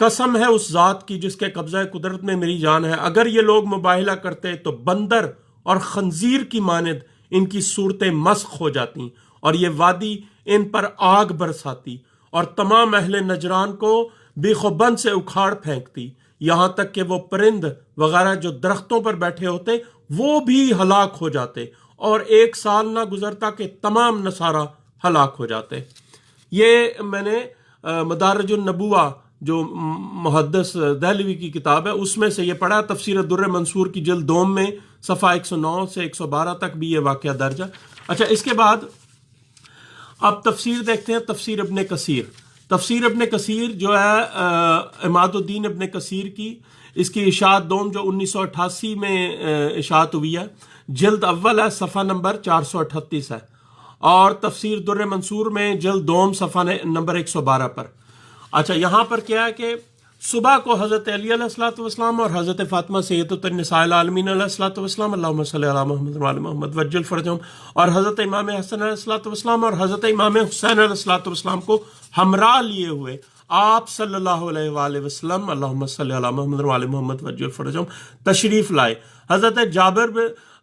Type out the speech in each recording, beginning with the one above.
قسم ہے اس ذات کی جس کے قبضہ قدرت میں میری جان ہے، اگر یہ لوگ مباہلہ کرتے تو بندر اور خنزیر کی مانند ان کی صورتیں مسخ ہو جاتی اور یہ وادی ان پر آگ برساتی اور تمام اہل نجران کو بیخ و بند سے اکھاڑ پھینکتی، یہاں تک کہ وہ پرند وغیرہ جو درختوں پر بیٹھے ہوتے وہ بھی ہلاک ہو جاتے، اور 1 سال نہ گزرتا کہ تمام نصارہ ہلاک ہو جاتے۔ یہ میں نے مدارج النبوہ جو محدث دہلوی کی کتاب ہے اس میں سے یہ پڑھا، تفسیر الدر منصور کی جلد 2 میں صفحہ 109 سے 112 تک بھی یہ واقعہ درج ہے۔ اچھا، اس کے بعد اب تفسیر دیکھتے ہیں، تفسیر ابن کثیر۔ تفسیر ابن کثیر جو ہے عماد الدین ابن کثیر کی، اس کی اشاعت دوم جو 1988 میں اشاعت ہوئی ہے، جلد اول ہے، صفحہ نمبر 438 ہے، اور تفسیر در منصور میں جلد دوم صفحہ نمبر 112 پر۔ اچھا، یہاں پر کیا ہے کہ صبح کو حضرت علی علیہ الصلوۃ والسلام اور حضرت فاطمہ سیدۃ النساء العالمین علیہ الصلوۃ والسلام اللہم صلی علی محمد وعلی محمد وعجل فرجہم، اور حضرت امام حسن علیہ الصلوۃ والسلام اور حضرت امام حسین علیہ الصلوۃ والسلام کو ہمراہ لیے ہوئے آپ صلی اللہ علیہ وآلہ وسلم اللہم صلی علی محمد وعلی محمد وعجل فرجہم تشریف لائے۔ حضرت جابر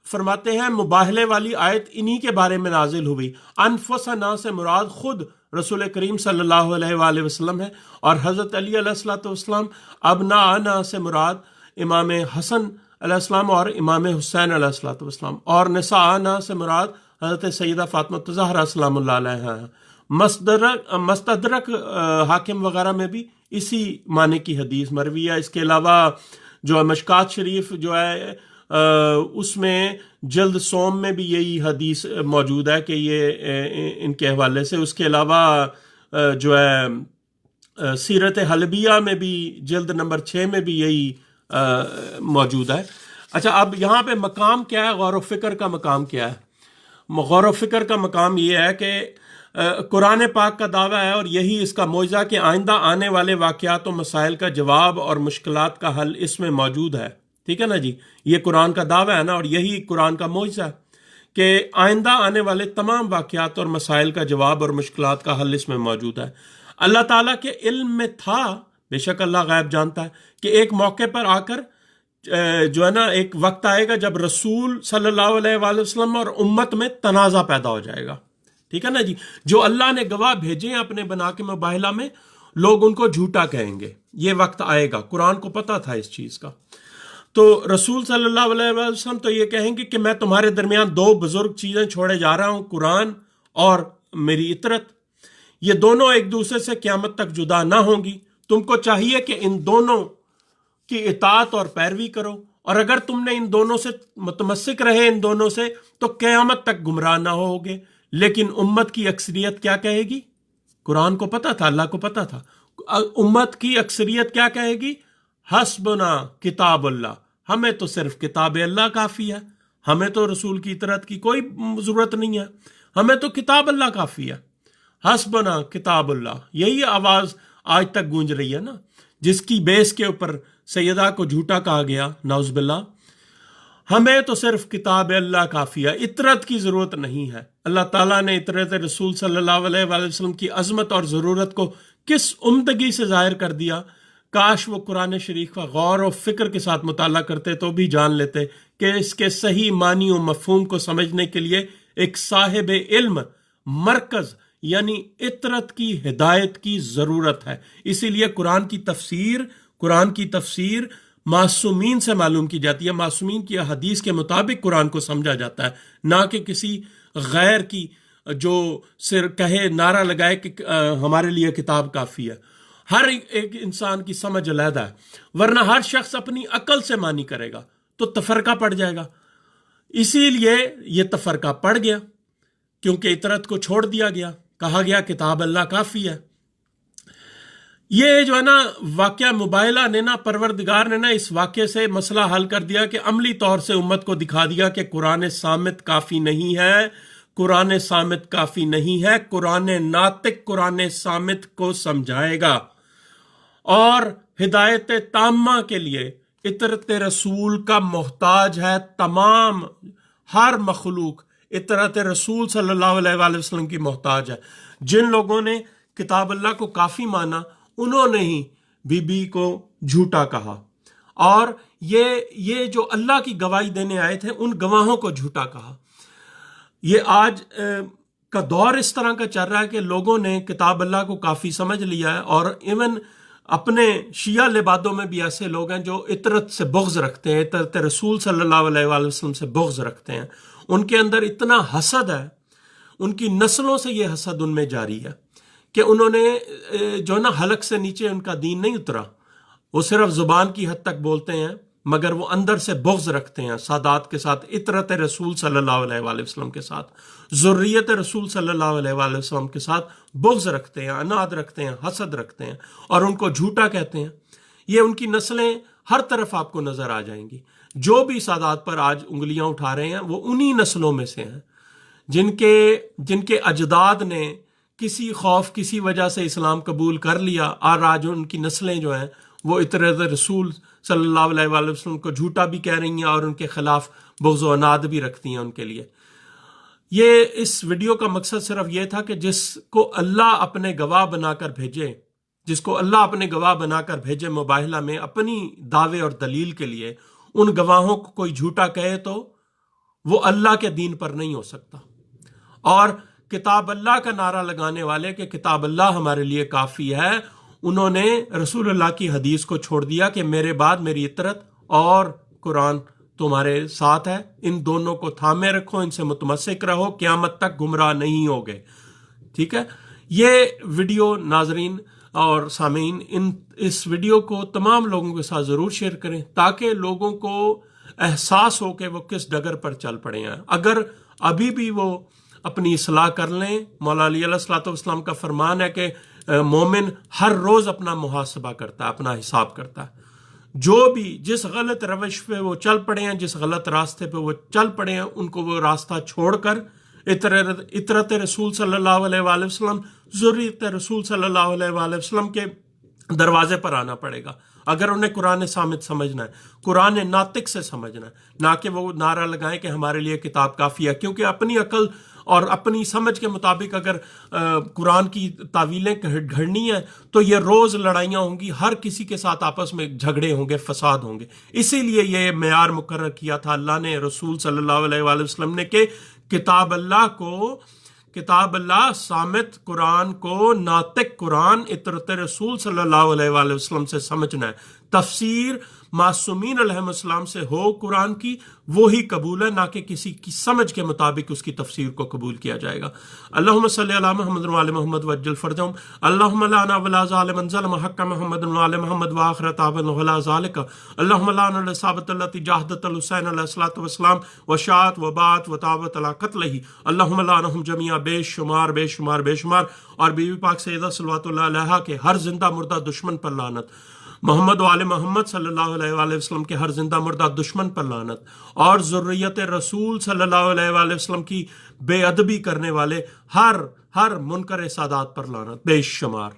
فرماتے ہیں مباہلے والی آیت انہی کے بارے میں نازل ہوئی۔ انفسنا سے مراد خود رسول کریم صلی اللہ علیہ وآلہ وسلم ہے، اور حضرت علی علیہ الصلوۃ والسلام ابناءنا سے مراد امام حسن علیہ السلام اور امام حسین علیہ الصلوۃ والسلام، اور نساءنا سے مراد حضرت سیدہ فاطمہ الزہرا سلام اللہ علیہا۔ مستدرک حاکم وغیرہ میں بھی اسی معنی کی حدیث مروی ہے۔ اس کے علاوہ جو مشکات شریف جو ہے اس میں جلد سوم میں بھی یہی حدیث موجود ہے کہ یہ ان کے حوالے سے۔ اس کے علاوہ جو ہے سیرت حلبیہ میں بھی جلد نمبر 6 میں بھی یہی موجود ہے۔ اچھا، اب یہاں پہ مقام کیا ہے، غور و فکر کا مقام کیا ہے؟ غور و فکر کا مقام یہ ہے کہ قرآن پاک کا دعویٰ ہے، اور یہی اس کا معجزہ کہ آئندہ آنے والے واقعات و مسائل کا جواب اور مشکلات کا حل اس میں موجود ہے۔ ٹھیک ہے نا جی، یہ قرآن کا دعویٰ ہے نا، اور یہی قرآن کا معجزہ ہے کہ آئندہ آنے والے تمام واقعات اور مسائل کا جواب اور مشکلات کا حل اس میں موجود ہے۔ اللہ تعالیٰ کے علم میں تھا، بے شک اللہ غیب جانتا ہے، کہ ایک موقع پر آ کر جو ہے نا ایک وقت آئے گا جب رسول صلی اللہ علیہ وآلہ وسلم اور امت میں تنازع پیدا ہو جائے گا۔ ٹھیک ہے نا جی، جو اللہ نے گواہ بھیجے ہیں اپنے بنا کے مباہلہ میں، لوگ ان کو جھوٹا کہیں گے، یہ وقت آئے گا، قرآن کو پتہ تھا اس چیز کا۔ تو رسول صلی اللہ علیہ وسلم تو یہ کہیں گے کہ میں تمہارے درمیان 2 بزرگ چیزیں چھوڑے جا رہا ہوں، قرآن اور میری اطرت، یہ دونوں ایک دوسرے سے قیامت تک جدا نہ ہوں گی، تم کو چاہیے کہ ان دونوں کی اطاعت اور پیروی کرو، اور اگر تم نے ان دونوں سے متمسک رہے ان دونوں سے تو قیامت تک گمراہ نہ ہوگے۔ لیکن امت کی اکثریت کیا کہے گی؟ قرآن کو پتہ تھا، اللہ کو پتہ تھا، امت کی اکثریت کیا کہے گی؟ حسبنا کتاب اللہ، ہمیں تو صرف کتاب اللہ کافی ہے، ہمیں تو رسول کی اطاعت کی کوئی ضرورت نہیں ہے، ہمیں تو کتاب اللہ کافی ہے۔ حسبنا کتاب اللہ، یہی آواز آج تک گونج رہی ہے نا، جس کی بیس کے اوپر سیدہ کو جھوٹا کہا گیا، نعوذ باللہ۔ ہمیں تو صرف کتاب اللہ کافی ہے، اطاعت کی ضرورت نہیں ہے۔ اللہ تعالیٰ نے اطاعت رسول صلی اللہ علیہ وآلہ وسلم کی عظمت اور ضرورت کو کس عمدگی سے ظاہر کر دیا، کاش وہ قرآن شریف کا غور و فکر کے ساتھ مطالعہ کرتے تو بھی جان لیتے کہ اس کے صحیح معنی و مفہوم کو سمجھنے کے لیے ایک صاحب علم مرکز یعنی اطاعت کی ہدایت کی ضرورت ہے۔ اسی لیے قرآن کی تفسیر معصومین سے معلوم کی جاتی ہے، معصومین کی حدیث کے مطابق قرآن کو سمجھا جاتا ہے، نہ کہ کسی غیر کی جو صرف کہے، نعرہ لگائے کہ ہمارے لیے کتاب کافی ہے۔ ہر ایک انسان کی سمجھ علیحدہ ہے، ورنہ ہر شخص اپنی عقل سے معنی کرے گا تو تفرقہ پڑ جائے گا۔ اسی لیے یہ تفرقہ پڑ گیا، کیونکہ اطاعت کو چھوڑ دیا گیا، کہا گیا کتاب اللہ کافی ہے۔ یہ جو ہے نا واقعہ مباہلہ نے نا، پروردگار نے نا اس واقعے سے مسئلہ حل کر دیا کہ عملی طور سے امت کو دکھا دیا کہ قرآن صامت کافی نہیں ہے، قرآن صامت کافی نہیں ہے، قرآن ناطق قرآن صامت کو سمجھائے گا، اور ہدایت تامہ کے لیے اطاعت رسول کا محتاج ہے۔ تمام ہر مخلوق اطاعت رسول صلی اللہ علیہ وآلہ وسلم کی محتاج ہے۔ جن لوگوں نے کتاب اللہ کو کافی مانا، انہوں نے ہی بی کو جھوٹا کہا، اور یہ جو اللہ کی گواہی دینے آئے تھے ان گواہوں کو جھوٹا کہا۔ یہ آج کا دور اس طرح کا چل رہا ہے کہ لوگوں نے کتاب اللہ کو کافی سمجھ لیا ہے، اور ایون اپنے شیعہ لبادوں میں بھی ایسے لوگ ہیں جو عطرت سے بغض رکھتے ہیں، عطرت رسول صلی اللہ علیہ وآلہ وسلم سے بغض رکھتے ہیں۔ ان کے اندر اتنا حسد ہے، ان کی نسلوں سے یہ حسد ان میں جاری ہے کہ انہوں نے جو نا حلق سے نیچے ان کا دین نہیں اترا، وہ صرف زبان کی حد تک بولتے ہیں مگر وہ اندر سے بغض رکھتے ہیں سادات کے ساتھ، عطرت رسول صلی اللہ علیہ وآلہ وسلم کے ساتھ، ذریت رسول صلی اللہ علیہ وآلہ وسلم کے ساتھ بغض رکھتے ہیں، عناد رکھتے ہیں، حسد رکھتے ہیں، اور ان کو جھوٹا کہتے ہیں۔ یہ ان کی نسلیں ہر طرف آپ کو نظر آ جائیں گی۔ جو بھی سادات پر آج انگلیاں اٹھا رہے ہیں وہ انہی نسلوں میں سے ہیں جن کے اجداد نے کسی خوف کسی وجہ سے اسلام قبول کر لیا، اور آج ان کی نسلیں جو ہیں وہ عطرت رسول صلی اللہ علیہ وآلہ وسلم کو جھوٹا بھی کہہ رہی ہیں اور ان کے خلاف بغض و عناد بھی رکھتی ہیں ان کے لیے۔ یہ اس ویڈیو کا مقصد صرف یہ تھا کہ جس کو اللہ اپنے گواہ بنا کر بھیجے مباہلہ میں اپنی دعوے اور دلیل کے لیے، ان گواہوں کو کوئی جھوٹا کہے تو وہ اللہ کے دین پر نہیں ہو سکتا۔ اور کتاب اللہ کا نعرہ لگانے والے کہ کتاب اللہ ہمارے لیے کافی ہے، انہوں نے رسول اللہ کی حدیث کو چھوڑ دیا کہ میرے بعد میری عطرت اور قرآن تمہارے ساتھ ہے، ان دونوں کو تھامے رکھو، ان سے متمسک رہو، قیامت تک گمراہ نہیں ہوگے۔ ٹھیک ہے، یہ ویڈیو ناظرین اور سامعین، اس ویڈیو کو تمام لوگوں کے ساتھ ضرور شیئر کریں تاکہ لوگوں کو احساس ہو کہ وہ کس ڈگر پر چل پڑے ہیں۔ اگر ابھی بھی وہ اپنی اصلاح کر لیں، مولا علی علیہ الصلوۃ والسلام کا فرمان ہے کہ مومن ہر روز اپنا محاسبہ کرتا ہے، اپنا حساب کرتا ہے۔ جو بھی جس غلط روش پہ وہ چل پڑے ہیں، جس غلط راستے پہ وہ چل پڑے ہیں، ان کو وہ راستہ چھوڑ کر عطرت رسول صلی اللہ علیہ وآلہ وسلم، ذریت رسول صلی اللہ علیہ وآلہ وسلم کے دروازے پر آنا پڑے گا اگر انہیں قرآن صامت سمجھنا ہے، قرآن ناطق سے سمجھنا ہے، نہ کہ وہ نعرہ لگائیں کہ ہمارے لیے کتاب کافی ہے۔ کیونکہ اپنی عقل اور اپنی سمجھ کے مطابق اگر قرآن کی تعویلیں گھڑنی ہیں تو یہ روز لڑائیاں ہوں گی، ہر کسی کے ساتھ آپس میں جھگڑے ہوں گے، فساد ہوں گے۔ اسی لیے یہ معیار مقرر کیا تھا اللہ نے، رسول صلی اللہ علیہ وآلہ وسلم نے، کہ کتاب اللہ صامت قرآن کو، ناطق قرآن عطرت رسول صلی اللہ علیہ وآلہ وسلم سے سمجھنا ہے۔ تفسیر معصومین علیہ السلام سے ہو قرآن کی، وہی قبول ہے، نہ کہ کسی کی سمجھ کے مطابق اس کی تفسیر کو قبول کیا جائے گا۔ اللہم صلی علی محمد وعلی محمد وعجل فرجہم، اللہم لانا ولا ظالم ظلم حق محمد وعلی محمد وآخر تعاون ولا ذالک، اللہم لانا لصابت التی جاہدت الحسین علیہ الصلوۃ والسلام وشاعت وبات وطاوت علی قتلہ، اللہم لانہم جمیعا، بے شمار بے شمار بے شمار، اور بی بی پاک سیدہ صلوات اللہ علیہا کے ہر زندہ مردہ دشمن پر لعنت، محمد و آل محمد صلی اللہ علیہ وآلہ وسلم کے ہر زندہ مردہ دشمن پر لعنت، اور ذریت رسول صلی اللہ علیہ وآلہ وسلم کی بے ادبی کرنے والے ہر منکر سادات پر لعنت بے شمار۔